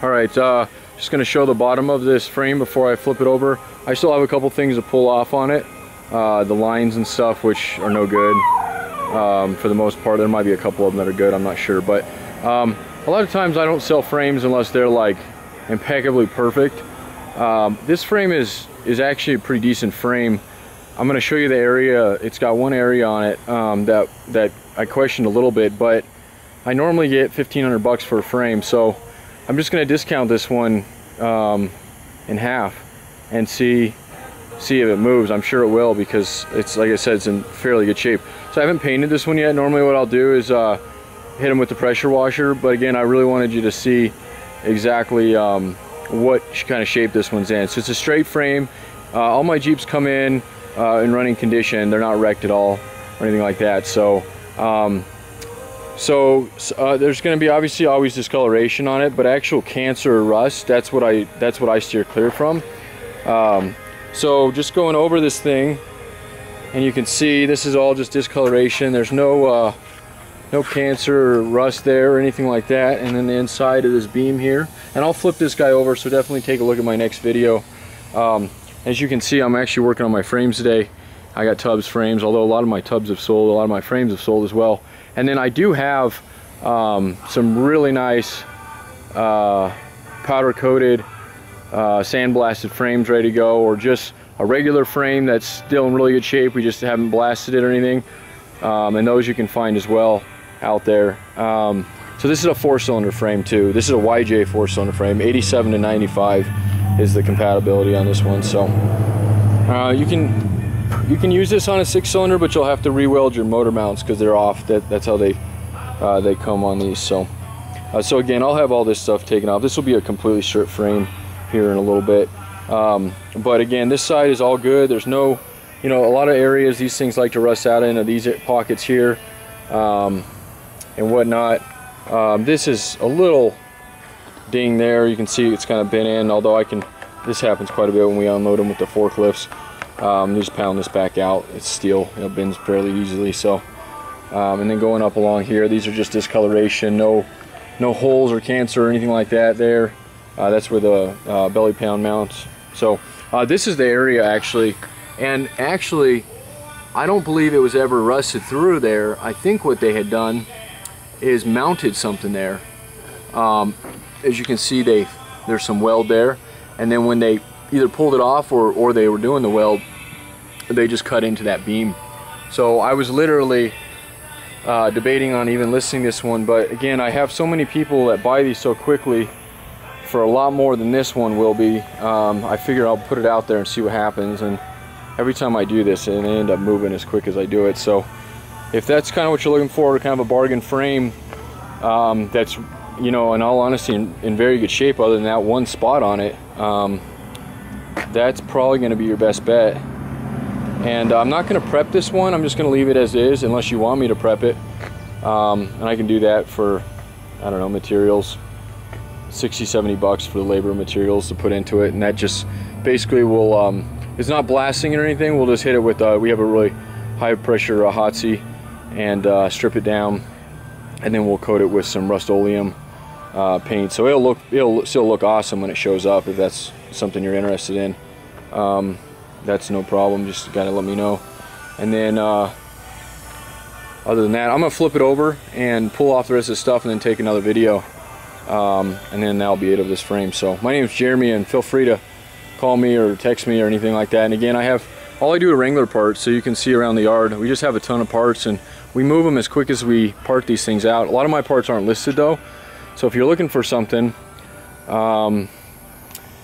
Alright, just going to show the bottom of this frame before I flip it over. I still have a couple things to pull off on it. The lines and stuff, which are no good. For the most part, there might be a couple of them that are good, I'm not sure. But a lot of times I don't sell frames unless they're like impeccably perfect. This frame is actually a pretty decent frame. I'm going to show you the area. It's got one area on it that I questioned a little bit, but I normally get 1,500 bucks for a frame, so I'm just going to discount this one in half and see if it moves. I'm sure it will, because it's, like I said, it's in fairly good shape. So I haven't painted this one yet. Normally what I'll do is hit them with the pressure washer, but again, I really wanted you to see exactly what kind of shape this one's in. So it's a straight frame. All my Jeeps come in running condition. They're not wrecked at all or anything like that. So there's going to be obviously always discoloration on it, but actual cancer or rust, that's what I steer clear from. So just going over this thing, and you can see this is all just discoloration. There's no cancer or rust there or anything like that. And then the inside of this beam here, and I'll flip this guy over, so definitely take a look at my next video. As you can see, I'm actually working on my frames today. I got tubs frames, although a lot of my tubs have sold, a lot of my frames have sold as well. And then I do have some really nice powder coated sandblasted frames ready to go, or just a regular frame that's still in really good shape. We just haven't blasted it or anything. And those you can find as well out there. So this is a 4-cylinder frame too. This is a YJ 4-cylinder frame. 87 to 95 is the compatibility on this one. So you can use this on a 6-cylinder, but you'll have to re-weld your motor mounts because they're off. That's how they come on these. So again, I'll have all this stuff taken off. This will be a completely stripped frame here in a little bit. But again, this side is all good. There's no, a lot of areas these things like to rust out in, these pockets here and whatnot. This is a little ding there. You can see it's kind of bent in, although this happens quite a bit when we unload them with the forklifts. You just pound this back out. It's steel, it bends fairly easily. So and then going up along here, these are just discoloration, no holes or cancer or anything like that there. That's where the belly pound mounts. So this is the area actually, and actually I don't believe it was ever rusted through there. I think what they had done is mounted something there. As you can see, there's some weld there, and then when they either pulled it off or they were doing the weld, they just cut into that beam. So I was literally debating on even listing this one, but again, I have so many people that buy these so quickly for a lot more than this one will be. I figure I'll put it out there and see what happens, and every time I do this, and I end up moving as quick as I do it. So if that's kind of what you're looking for, kind of a bargain frame that's, in all honesty, in very good shape, other than that one spot on it, that's probably going to be your best bet. And I'm not going to prep this one. I'm just going to leave it as is unless you want me to prep it, and I can do that for, I don't know, materials, 60-70 bucks for the labor materials to put into it, and that just basically will it's not blasting it or anything. We'll just hit it with we have a really high pressure hotsie, and strip it down, and then we'll coat it with some Rust-Oleum paint, so it'll still look awesome when it shows up. If that's something you're interested in, that's no problem. Just gotta let me know. And then other than that, I'm gonna flip it over and pull off the rest of the stuff and then take another video, and then that'll be it of this frame. So my name is Jeremy, and feel free to call me or text me or anything like that. And again, all I do are Wrangler parts, so you can see around the yard we just have a ton of parts, and we move them as quick as we part these things out. A lot of my parts aren't listed though, so if you're looking for something,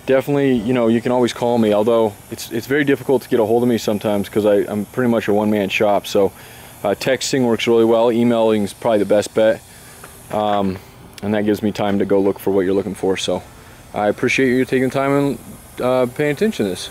definitely, you can always call me, although it's very difficult to get a hold of me sometimes because I'm pretty much a one-man shop. So texting works really well. Emailing is probably the best bet, and that gives me time to go look for what you're looking for. So I appreciate you taking the time and paying attention to this.